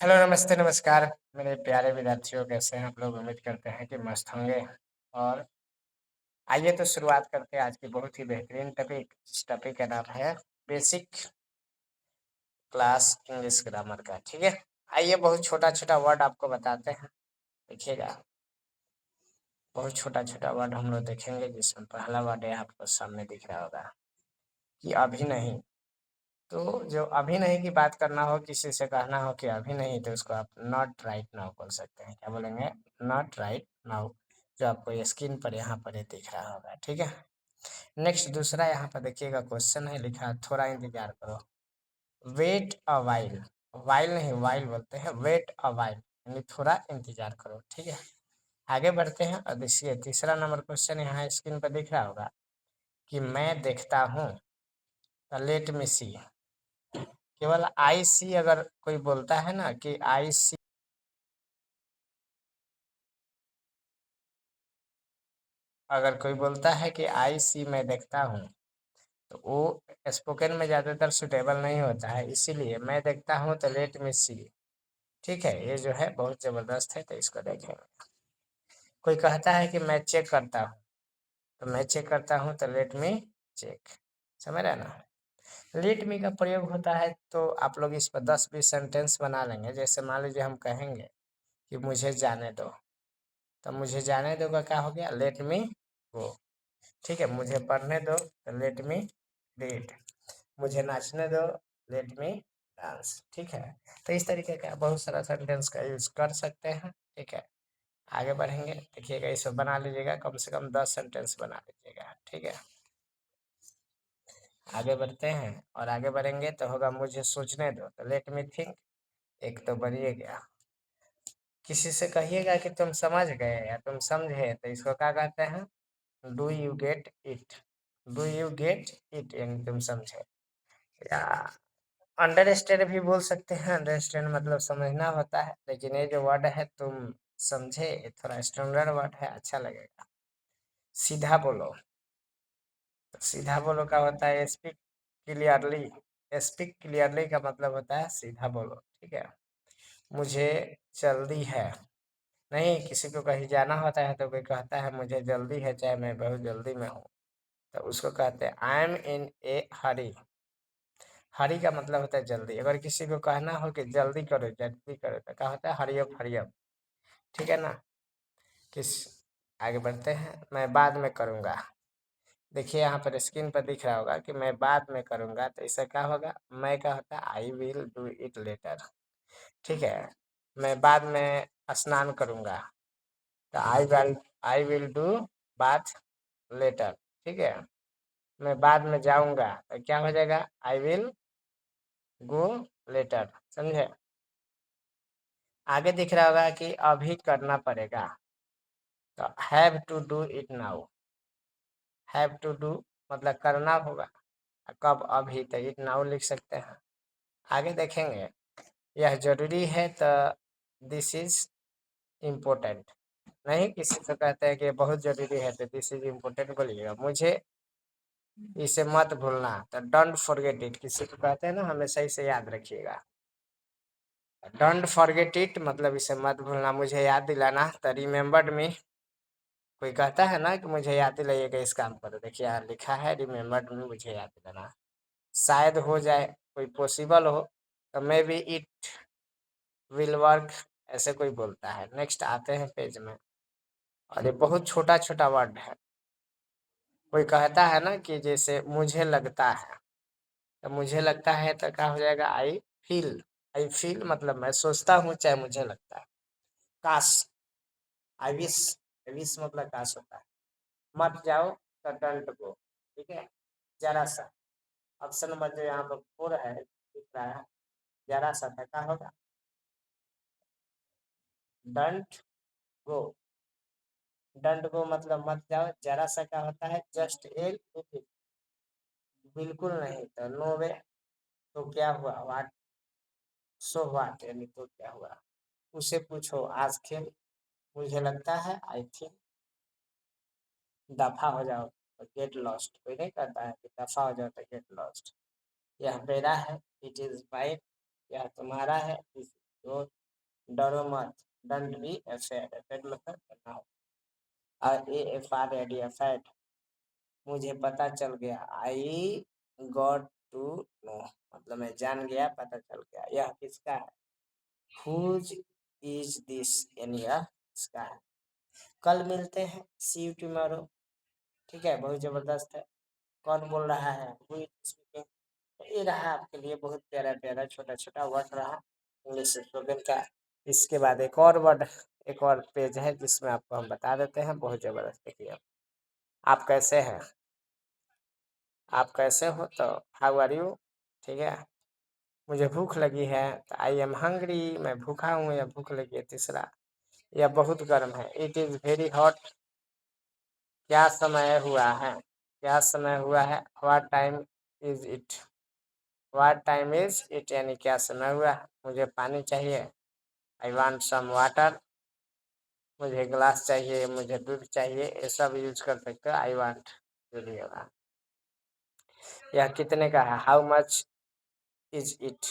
Hello, नमस्ते, नमस्कार मेरे प्यारे विद्यार्थियों, कैसे हैं आप लोग? उम्मीद करते हैं कि मस्त होंगे। और आइए तो शुरुआत करते हैं आज की बहुत ही बेहतरीन टॉपिक। इस टॉपिक का नाम है बेसिक क्लास इंग्लिश ग्रामर का। ठीक है, आइए बहुत छोटा-छोटा वर्ड आपको बताते हैं। देखिएगा, बहुत छोटा-छोटा वर्ड हम लोग देखेंगे, जिसमें पहला वर्ड है आपको सामने दिख रहा होगा कि अभी नहीं। तो जो अभी नहीं की बात करना हो, किसी से कहना हो कि अभी नहीं, तो उसको आप नॉट राइट नाउ बोल सकते हैं। क्या बोलेंगे? नॉट राइट नाउ, जो आपको स्क्रीन पर यहाँ पर ये दिख रहा होगा। ठीक है, नेक्स्ट दूसरा यहाँ पर देखिएगा क्वेश्चन है लिखा, थोड़ा इंतजार करो। वेट अ वाइल, वाइल नहीं वाइल बोलते हैं, वेट अ वाइल यानी थोड़ा इंतजार करो। ठीक है, आगे बढ़ते हैं और देखिए तीसरा नंबर क्वेश्चन यहाँ स्क्रीन पर दिख रहा होगा कि मैं देखता हूँ। लेट मी सी, केवल आई सी अगर कोई बोलता है ना कि आई सी, अगर कोई बोलता है कि आई सी मैं देखता हूँ, तो वो स्पोकन में ज़्यादातर सुटेबल नहीं होता है, इसीलिए मैं देखता हूँ तो लेट मी सी। ठीक है, ये जो है बहुत ज़बरदस्त है, तो इसको देखेंगे। कोई कहता है कि मैं चेक करता हूँ, तो मैं चेक करता हूँ तो लेट मी चेक। समझ रहे हैं ना? लेट मी का प्रयोग होता है तो आप लोग इस पर 10-20 सेंटेंस बना लेंगे। जैसे मान लीजिए हम कहेंगे कि मुझे जाने दो, तो मुझे जाने दो का क्या हो गया? लेट मी गो। ठीक है, मुझे पढ़ने दो तो लेट मी रीड, मुझे नाचने दो लेट मी डांस। ठीक है, तो इस तरीके का बहुत सारा सेंटेंस का यूज कर सकते हैं। ठीक है, आगे बढ़ेंगे, देखिएगा इसे बना लीजिएगा, कम से कम 10 सेंटेंस बना लीजिएगा। ठीक है, आगे बढ़ते हैं और आगे बढ़ेंगे तो होगा मुझे सोचने दो, तो लेट मी थिंक, एक तो बनिए गया। किसी से कहिएगा कि तुम समझ गए या तुम समझे, तो इसको क्या कहते हैं? Do you get it, do you get it यानी तुम समझे। या अंडरस्टैंड भी बोल सकते हैं, अंडरस्टैंड मतलब समझना होता है, लेकिन ये जो वर्ड है तुम समझे, ये थोड़ा स्टैंडर्ड वर्ड है, अच्छा लगेगा। सीधा बोलो, तो सीधा बोलो का होता है स्पीक क्लियरली, स्पीक क्लियरली का मतलब होता है सीधा बोलो। ठीक है, मुझे जल्दी है, नहीं किसी को कहीं जाना होता है तो कोई कहता है मुझे जल्दी है, चाहे मैं बहुत जल्दी में हूँ, तो उसको कहते हैं आई एम इन ए हरी। हरी का मतलब होता है जल्दी। अगर किसी को कहना हो कि जल्दी करो जल्दी करो, तो क्या होता है? Hurry up hurry up. ठीक है ना? किस आगे बढ़ते हैं, मैं बाद में करूँगा। देखिए यहाँ पर स्क्रीन पर दिख रहा होगा कि मैं बाद में करूँगा, तो इससे क्या होगा? मैं का होता है I will do it later. ठीक है, मैं बाद में स्नान करूँगा, तो I will do bath later. ठीक है, मैं बाद में जाऊँगा, तो क्या हो जाएगा? I will go letter. समझे? आगे दिख रहा होगा कि अभी करना पड़ेगा, तो have to do it now. Have to do मतलब करना होगा, कब? अभी, तो इट नाउ लिख सकते हैं। आगे देखेंगे, यह जरूरी है, तो दिस इज इम्पोर्टेंट। नहीं किसी को कहते हैं कि बहुत जरूरी है, तो दिस इज इम्पोर्टेंट बोलिएगा। मुझे इसे मत भूलना, तो डोंट फॉरगेट इट। किसी को कहते हैं ना, हमेशा इसे याद रखिएगा। डोंट फॉरगेट इट मतलब इसे मत भूलना, मुझे याद दिलाना, तो रिमेम्बर्ड मी। कोई कहता है ना कि मुझे याद दिलाइएगा इस काम पर, तो देखिए यहाँ लिखा है रिमेम्बर्ड मी, मुझे याद दिलाना। शायद हो जाए, कोई पॉसिबल हो, तो may be it will work, ऐसे कोई बोलता है। नेक्स्ट आते हैं पेज में, और ये बहुत छोटा छोटा वर्ड है। कोई कहता है ना कि जैसे मुझे लगता है, तो मुझे लगता है तो क्या हो जाएगा? I feel. आई फील मतलब मैं सोचता हूँ, चाहे मुझे लगता है। काश, आई विश, विश मतलब काश होता है। मत जाओ तो डोंट गो। ठीक है, जरा सा, ऑप्शन नंबर जो यहाँ पर 4 है दिख रहा है, जरा सा था, क्या होगा? Don't go. डोंट गो मतलब मत जाओ, जरा सा क्या होता है? Just a little. बिल्कुल नहीं तो नो वे, तो क्या हुआ? वाट, सो वाट यानी तो क्या हुआ? उसे पूछो, आज खेल। मुझे लगता है आई थिंक, दफा हो जाओ तो गेट लॉस्ट। कोई नहीं कहता है कि दफा हो जाओ तो गेट लॉस्ट। यह मेरा है, इट इज माइन, यह तुम्हारा है, तो डरो मत, डोंट बी अफेड, अफेड मतलब डरना हो। और ए अफेड, मुझे पता चल गया, आई गॉट टू नो, मतलब मैं जान गया, पता चल गया। यह किसका है? हुज इज दिस, यानी यह किसका है। कल मिलते हैं, सी यू टुमारो। ठीक है, बहुत जबरदस्त है। कौन बोल रहा है? Who is speaking. ये रहा आपके लिए बहुत प्यारा प्यारा छोटा छोटा वर्ड रहा इंग्लिश स्पोकन का। इसके बाद एक और वर्ड, एक और पेज है जिसमें आपको हम बता देते हैं। बहुत जबरदस्त, देखिए आप कैसे हैं, आप कैसे हो, तो हाउ आर यू। ठीक है, मुझे भूख लगी है, तो आई एम हंग्री, मैं भूखा हूँ या भूख लगी है। तीसरा, यह बहुत गर्म है, इट इज़ वेरी हॉट, क्या समय हुआ है, क्या समय हुआ है। What time is it, what time is it, यानी क्या समय हुआ है। मुझे पानी चाहिए, आई वांट सम वाटर, मुझे गिलास चाहिए, मुझे दूध चाहिए, ये सब यूज कर सकते हो आई वांट जो भी होगा। यह कितने का है, how much is it,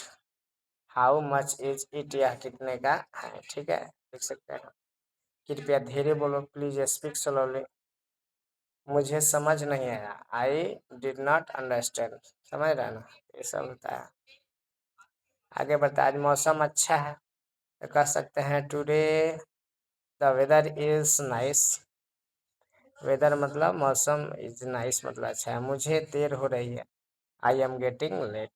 how much is it, यह कितने का है। ठीक है, लिख सकते हैं। कृपया धीरे बोलो, प्लीज स्पीक स्लोली, मुझे समझ नहीं आया, आई डिड नॉट अंडरस्टैंड, समझ रहे ना, ये सब होता है। आगे बढ़ते, आज मौसम अच्छा है, तो कह सकते हैं today the weather is nice, weather मतलब मौसम, इज नाइस मतलब अच्छा है। मुझे देर हो रही है, आई एम गेटिंग लेट।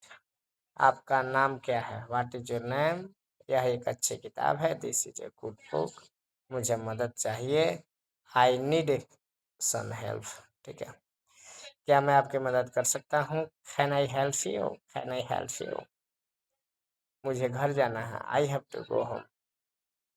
आपका नाम क्या है, व्हाट इज योर नेम, यह एक अच्छी किताब है, this is a good book, मुझे मदद चाहिए, आई नीड सम हेल्प। ठीक है, क्या मैं आपकी मदद कर सकता हूँ, can I help you, can I help you. मुझे घर जाना है, I have to go home,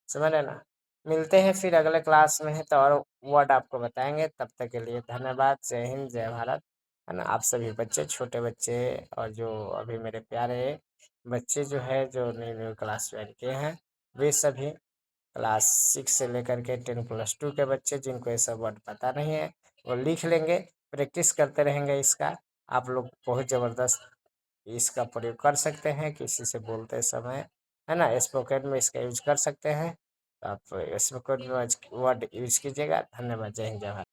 समझ रहे ना। मिलते हैं फिर अगले क्लास में, है तो और वर्ड आपको बताएंगे। तब तक के लिए धन्यवाद, जय हिंद, जय भारत, है ना। आप सभी बच्चे, छोटे बच्चे और जो अभी मेरे प्यारे बच्चे जो है, जो न्यू न्यू क्लास ज्वाइन किए हैं, वे सभी क्लास 6 से लेकर के 10+2 के बच्चे जिनको ये सब वर्ड पता नहीं है, वो लिख लेंगे, प्रैक्टिस करते रहेंगे इसका। आप लोग बहुत ज़बरदस्त इसका प्रयोग कर सकते हैं किसी से बोलते समय, है ना। स्पोकन में इसका यूज कर सकते हैं, तो आप स्पोकन में वर्ड यूज कीजिएगा। धन्यवाद, जय हिंद, जय भारत।